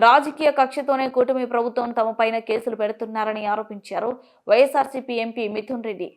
రాజకీయ కక్షతోనే కూటమి ప్రభుత్వం తమపైన కేసులు పెడుతున్నారని ఆరోపించారు వైఎస్ఆర్సీపీ ఎంపీ మిథున్ రెడ్డి.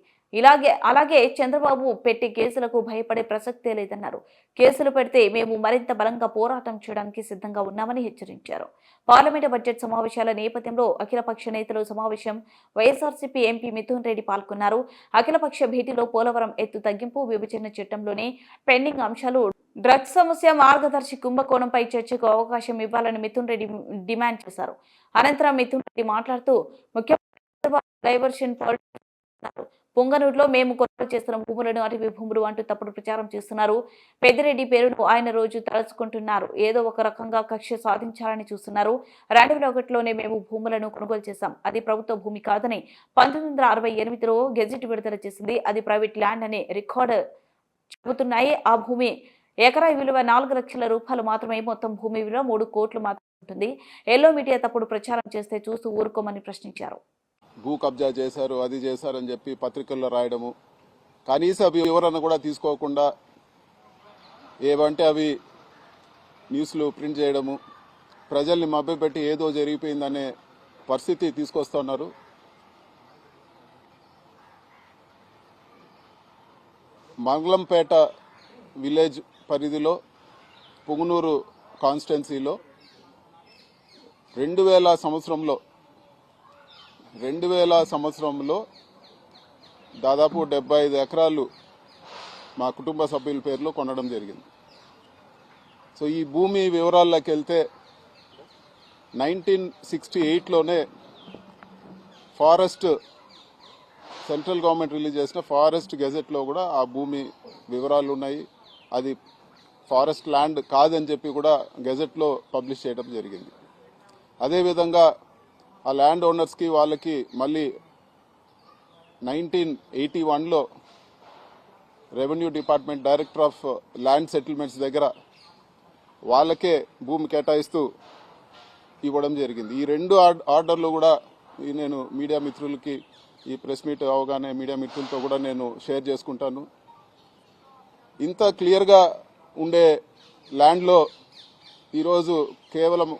అలాగే చంద్రబాబు పెట్టి కేసులకు భయపడే ప్రసక్తే లేదన్నారు. కేసులు పెడితే మేము మరింత బలంగా పోరాటం చేయడానికి సిద్ధంగా ఉన్నామని హెచ్చరించారు. పార్లమెంటు బడ్జెట్ సమావేశాల నేపథ్యంలో అఖిలపక్ష నేతలు సమావేశం వైఎస్ఆర్సీపీ ఎంపీ మిథున్ రెడ్డి పాల్గొన్నారు. అఖిలపక్ష భేటీలో పోలవరం ఎత్తు తగ్గింపు, విభజన చట్టంలోనే పెండింగ్ అంశాలు, డ్రగ్స్ సమస్య, మార్గదర్శి కుంభకోణంపై చర్చకు అవకాశం ఇవ్వాలని మిథున్ రెడ్డి డిమాండ్ చేశారు. అనంతరం మిథున్ రెడ్డి మాట్లాడుతూ ముఖ్యమంత్రి డైవర్షన్ పాలిటిక్స్ పొంగనూరులో మేము కొనుగోలు చేస్తున్న భూములను అటవీ భూములు అంటూ తప్పుడు ప్రచారం చేస్తున్నారు. పెద్దిరెడ్డి పేరును ఆయన రోజు తలుచుకుంటున్నారు. ఏదో ఒక రకంగా కక్ష సాధించాలని చూస్తున్నారు. 2001లోనే మేము భూములను కొనుగోలు చేశాం. అది ప్రభుత్వ భూమి కాదని 1968లో గెజిట్ విడుదల చేసింది. అది ప్రైవేట్ ల్యాండ్ అనే రికార్డు చెబుతున్నాయి. ఆ భూమి ఎకరా విలువ 4 లక్షల రూపాయలు మాత్రమే. మొత్తం భూమి విలువ 3 కోట్లు మాత్రమే ఉంటుంది. ఎల్లో మీడియా తప్పుడు ప్రచారం చేస్తే చూస్తూ ఊరుకోమని ప్రశ్నించారు. భూ కబ్జా చేశారు, అది చేశారని చెప్పి పత్రికల్లో రాయడము, కనీస వివరణ కూడా తీసుకోకుండా ఏవంటే అవి న్యూస్లు ప్రింట్ చేయడము, ప్రజల్ని మభ్యపెట్టి ఏదో జరిగిపోయిందనే పరిస్థితి తీసుకొస్తున్నారు. మంగళంపేట విలేజ్ పరిధిలో పుంగనూరు కాన్స్టిట్యున్సీలో 2000 సంవత్సరంలో దాదాపు 75 ఎకరాలు మా కుటుంబ సభ్యుల పేరులో కొనడం జరిగింది. సో ఈ భూమి వివరాల్లోకి వెళ్తే 1968లోనే ఫారెస్ట్ సెంట్రల్ గవర్నమెంట్ రిలీజ్ చేసిన ఫారెస్ట్ గెజెట్లో కూడా ఆ భూమి వివరాలు ఉన్నాయి. అది ఫారెస్ట్ ల్యాండ్ కాదని చెప్పి కూడా గెజెట్లో పబ్లిష్ చేయడం జరిగింది. అదేవిధంగా ఆ ల్యాండ్ ఓనర్స్కి వాళ్ళకి మళ్ళీ 1981లో revenue department director of land settlements దగ్గర వాళ్ళకే భూమి కేటాయిస్తూ ఇవ్వడం జరిగింది. ఈ 2 ఆర్డర్లు కూడా నేను మీడియా మిత్రులకి ఈ ప్రెస్ మీట్ అవగానే మీడియా మిత్రులతో కూడా నేను షేర్ చేసుకుంటాను. ఇంత క్లియర్గా ఉండే ల్యాండ్లో ఈరోజు కేవలం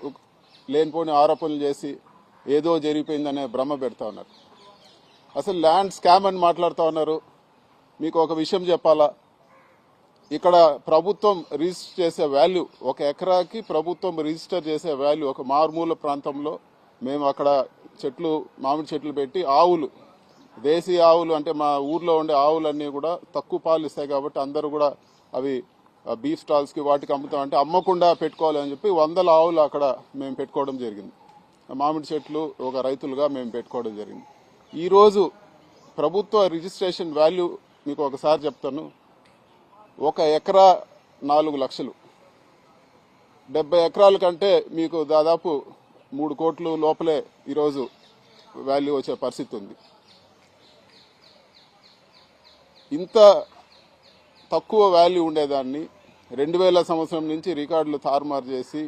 లేనిపోని ఆరోపణలు చేసి ఏదో జరిగిపోయిందనే భ్రమ పెడతా ఉన్నారు. అసలు ల్యాండ్ స్కామ్ అని మాట్లాడుతూ ఉన్నారు. మీకు ఒక విషయం చెప్పాలా, ఇక్కడ ప్రభుత్వం రిజిస్టర్ చేసే వాల్యూ, 1 ఎకరాకి ప్రభుత్వం రిజిస్టర్ చేసే వాల్యూ, ఒక మారుమూల ప్రాంతంలో మేము అక్కడ చెట్లు, మామిడి చెట్లు పెట్టి ఆవులు, దేశీ ఆవులు అంటే మా ఊర్లో ఉండే ఆవులన్నీ కూడా తక్కువ పాలు ఇస్తాయి కాబట్టి అందరూ కూడా అవి బీఫ్ స్టాల్స్కి వాటికి అమ్ముతాం అంటే అమ్మకుండా పెట్టుకోవాలని చెప్పి 100 ఆవులు అక్కడ మేము పెట్టుకోవడం జరిగింది. మామిడి చెట్లు ఒక రైతులుగా మేము పెట్టుకోవడం జరిగింది. ఈరోజు ప్రభుత్వ రిజిస్ట్రేషన్ వాల్యూ మీకు ఒకసారి చెప్తాను. 1 ఎకరా 4 లక్షలు, 70 ఎకరాల కంటే మీకు దాదాపు 3 కోట్లు లోపలే ఈరోజు వాల్యూ వచ్చే పరిస్థితి ఉంది. ఇంత తక్కువ వాల్యూ ఉండేదాన్ని 2000 సంవత్సరం నుంచి రికార్డులు తారుమారు చేసి